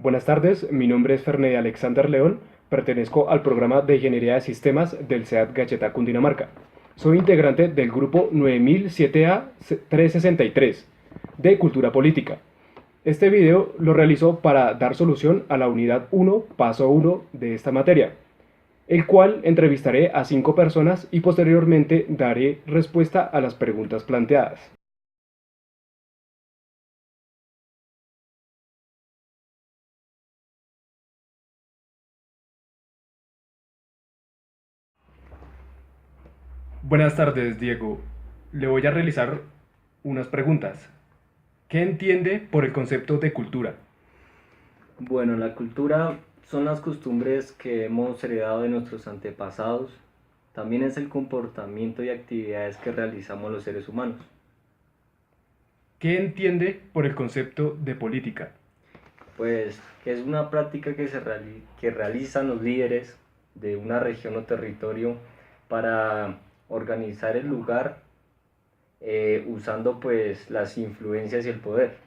Buenas tardes, mi nombre es Ferney Alexander León, pertenezco al programa de Ingeniería de Sistemas del SEAT Gachetá, Cundinamarca. Soy integrante del grupo 9007A 363 de Cultura Política. Este video lo realizo para dar solución a la unidad 1, paso 1 de esta materia, el cual entrevistaré a 5 personas y posteriormente daré respuesta a las preguntas planteadas. Buenas tardes, Diego. Le voy a realizar unas preguntas. ¿Qué entiende por el concepto de cultura? Bueno, la cultura son las costumbres que hemos heredado de nuestros antepasados. También es el comportamiento y actividades que realizamos los seres humanos. ¿Qué entiende por el concepto de política? Pues es una práctica que realizan los líderes de una región o territorio para organizar el lugar usando pues las influencias y el poder.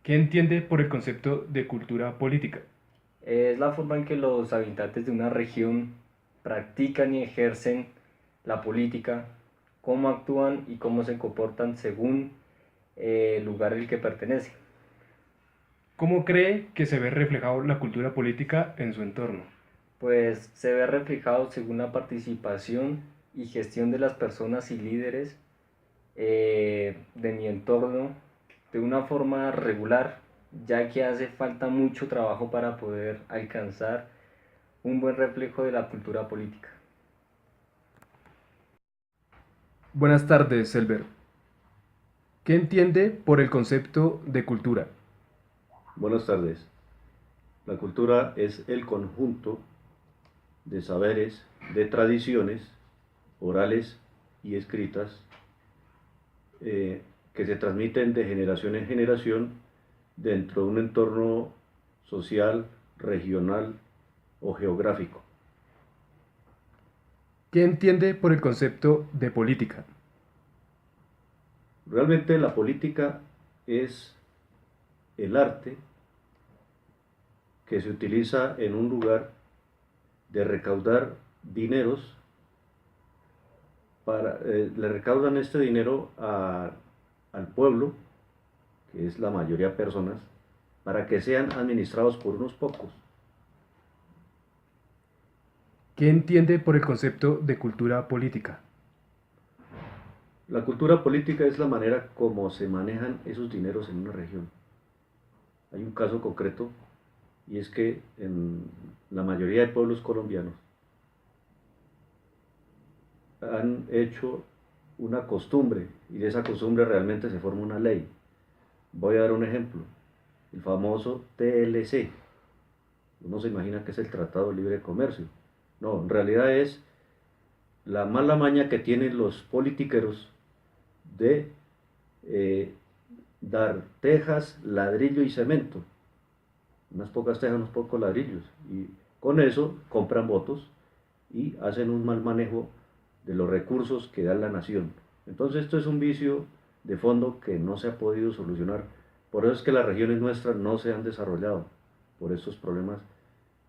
¿Qué entiende por el concepto de cultura política? Es la forma en que los habitantes de una región practican y ejercen la política, cómo actúan y cómo se comportan según el lugar al que pertenecen. ¿Cómo cree que se ve reflejado la cultura política en su entorno? Pues se ve reflejado según la participación y gestión de las personas y líderes de mi entorno de una forma regular, ya que hace falta mucho trabajo para poder alcanzar un buen reflejo de la cultura política. Buenas tardes, Selber. ¿Qué entiende por el concepto de cultura? Buenas tardes. La cultura es el conjunto de saberes, de tradiciones orales y escritas que se transmiten de generación en generación dentro de un entorno social, regional o geográfico. ¿Qué entiende por el concepto de política? Realmente la política es el arte que se utiliza en un lugar de recaudar dineros le recaudan este dinero al pueblo, que es la mayoría de personas, para que sean administrados por unos pocos. ¿Qué entiende por el concepto de cultura política? La cultura política es la manera como se manejan esos dineros en una región. Hay un caso concreto y es que en la mayoría de pueblos colombianos han hecho una costumbre y de esa costumbre realmente se forma una ley. Voy a dar un ejemplo, el famoso TLC. Uno se imagina que es el Tratado de Libre Comercio. No, en realidad es la mala maña que tienen los politiqueros de dar tejas, ladrillo y cemento. Unas pocas tejas, unos pocos ladrillos. Y con eso compran votos y hacen un mal manejo de los recursos que da la nación. Entonces esto es un vicio de fondo que no se ha podido solucionar. Por eso es que las regiones nuestras no se han desarrollado, por estos problemas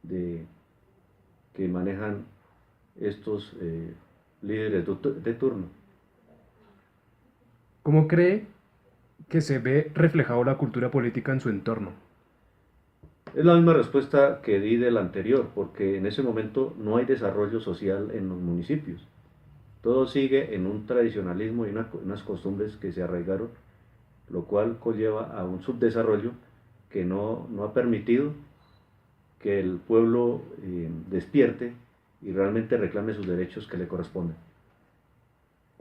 que manejan estos líderes de turno. ¿Cómo cree que se ve reflejado la cultura política en su entorno? Es la misma respuesta que di del anterior, porque en ese momento no hay desarrollo social en los municipios. Todo sigue en un tradicionalismo y unas costumbres que se arraigaron, lo cual conlleva a un subdesarrollo que no ha permitido que el pueblo despierte y realmente reclame sus derechos que le corresponden.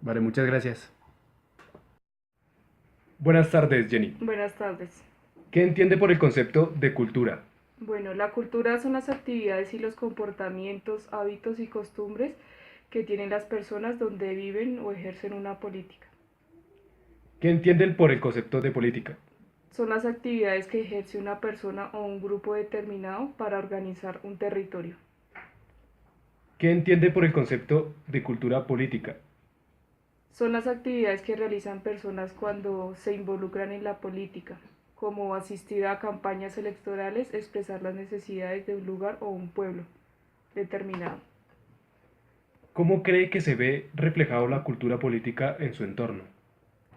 Vale, muchas gracias. Buenas tardes, Jenny. Buenas tardes. ¿Qué entiende por el concepto de cultura? Bueno, la cultura son las actividades y los comportamientos, hábitos y costumbres que tienen las personas donde viven o ejercen una política. ¿Qué entienden por el concepto de política? Son las actividades que ejerce una persona o un grupo determinado para organizar un territorio. ¿Qué entiende por el concepto de cultura política? Son las actividades que realizan personas cuando se involucran en la política, como asistir a campañas electorales, expresar las necesidades de un lugar o un pueblo determinado. ¿Cómo cree que se ve reflejado la cultura política en su entorno?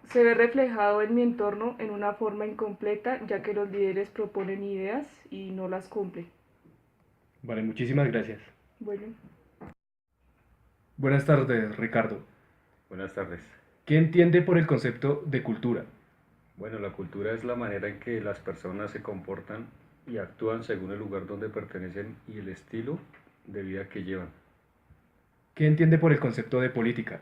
Se ve reflejado en mi entorno en una forma incompleta, ya que los líderes proponen ideas y no las cumplen. Vale, muchísimas gracias. Bueno, Buenas tardes, Ricardo. Buenas tardes. ¿Qué entiende por el concepto de cultura? Bueno, la cultura es la manera en que las personas se comportan y actúan según el lugar donde pertenecen y el estilo de vida que llevan. ¿Qué entiende por el concepto de política?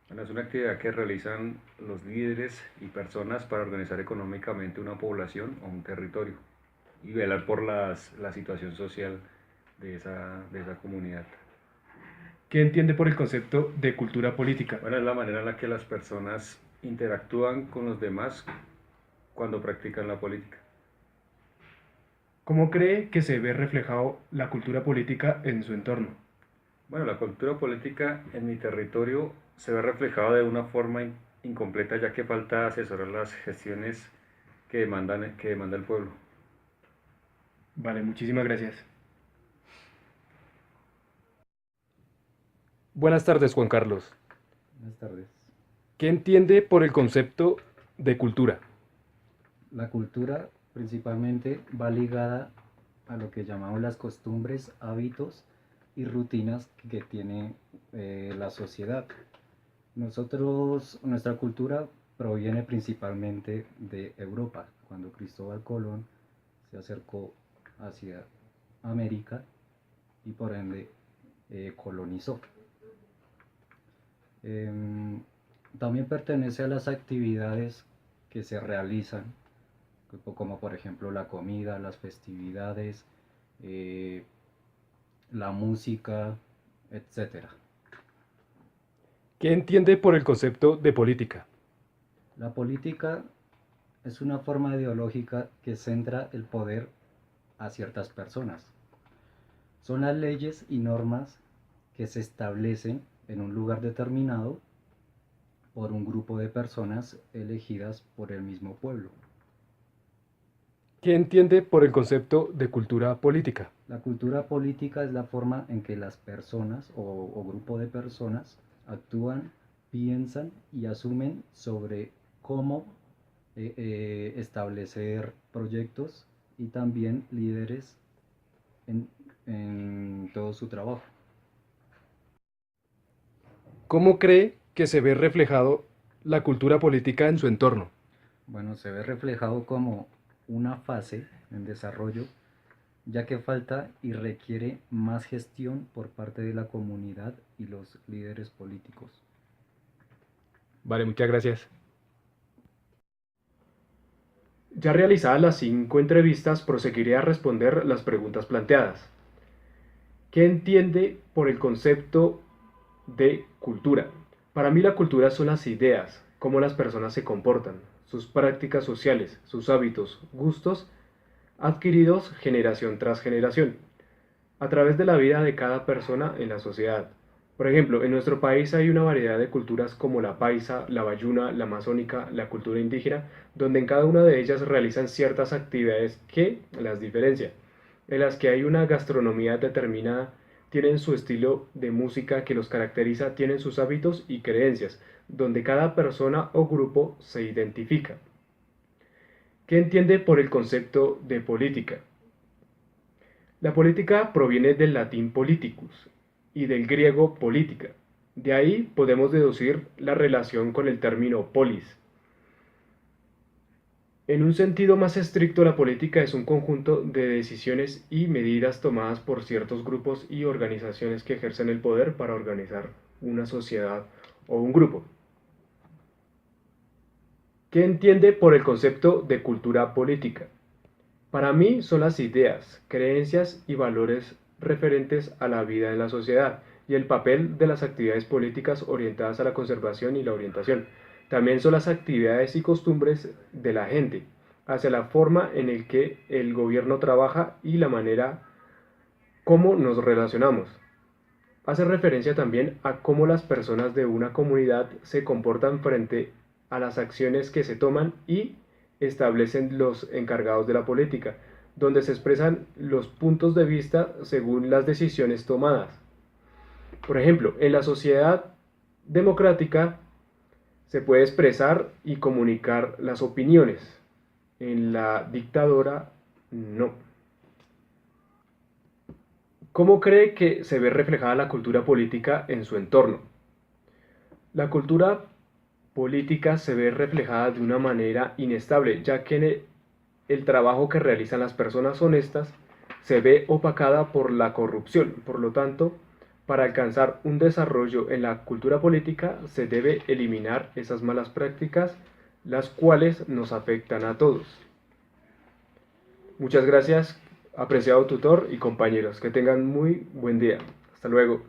Bueno, es una actividad que realizan los líderes y personas para organizar económicamente una población o un territorio y velar por la situación social de esa comunidad. ¿Qué entiende por el concepto de cultura política? Bueno, es la manera en la que las personas interactúan con los demás cuando practican la política. ¿Cómo cree que se ve reflejado la cultura política en su entorno? Bueno, la cultura política en mi territorio se ve reflejada de una forma incompleta, ya que falta asesorar las gestiones que demanda el pueblo. Vale, muchísimas gracias. Buenas tardes, Juan Carlos. Buenas tardes. ¿Qué entiende por el concepto de cultura? La cultura principalmente va ligada a lo que llamamos las costumbres, hábitos y rutinas que tiene la sociedad. Nuestra cultura proviene principalmente de Europa, cuando Cristóbal Colón se acercó hacia América y por ende colonizó. También pertenece a las actividades que se realizan, como por ejemplo la comida, las festividades, la música, etc. ¿Qué entiende por el concepto de política? La política es una forma ideológica que centra el poder a ciertas personas. Son las leyes y normas que se establecen en un lugar determinado por un grupo de personas elegidas por el mismo pueblo. ¿Qué entiende por el concepto de cultura política? La cultura política es la forma en que las personas o grupo de personas actúan, piensan y asumen sobre cómo establecer proyectos y también líderes en todo su trabajo. ¿Cómo cree que se ve reflejado la cultura política en su entorno? Bueno, se ve reflejado como una fase en desarrollo, ya que falta y requiere más gestión por parte de la comunidad y los líderes políticos. Vale, muchas gracias. Ya realizadas las 5 entrevistas, proseguiré a responder las preguntas planteadas. ¿Qué entiende por el concepto de cultura? Para mí la cultura son las ideas, cómo las personas se comportan, sus prácticas sociales, sus hábitos, gustos adquiridos generación tras generación, a través de la vida de cada persona en la sociedad. Por ejemplo, en nuestro país hay una variedad de culturas como la paisa, la bayuna, la amazónica, la cultura indígena, donde en cada una de ellas realizan ciertas actividades que las diferencian, en las que hay una gastronomía determinada, tienen su estilo de música que los caracteriza, tienen sus hábitos y creencias, donde cada persona o grupo se identifica. ¿Qué entiende por el concepto de política? La política proviene del latín politicus y del griego política. De ahí podemos deducir la relación con el término polis. En un sentido más estricto, la política es un conjunto de decisiones y medidas tomadas por ciertos grupos y organizaciones que ejercen el poder para organizar una sociedad o un grupo. ¿Qué entiende por el concepto de cultura política? Para mí son las ideas, creencias y valores referentes a la vida en la sociedad y el papel de las actividades políticas orientadas a la conservación y la orientación. También son las actividades y costumbres de la gente, hacia la forma en la que el gobierno trabaja y la manera como nos relacionamos. Hace referencia también a cómo las personas de una comunidad se comportan frente a las acciones que se toman y establecen los encargados de la política, donde se expresan los puntos de vista según las decisiones tomadas. Por ejemplo, en la sociedad democrática se puede expresar y comunicar las opiniones. En la dictadura, no. ¿Cómo cree que se ve reflejada la cultura política en su entorno? La cultura política se ve reflejada de una manera inestable, ya que el trabajo que realizan las personas honestas se ve opacada por la corrupción. Por lo tanto, para alcanzar un desarrollo en la cultura política se debe eliminar esas malas prácticas, las cuales nos afectan a todos. Muchas gracias, apreciado tutor y compañeros. Que tengan muy buen día. Hasta luego.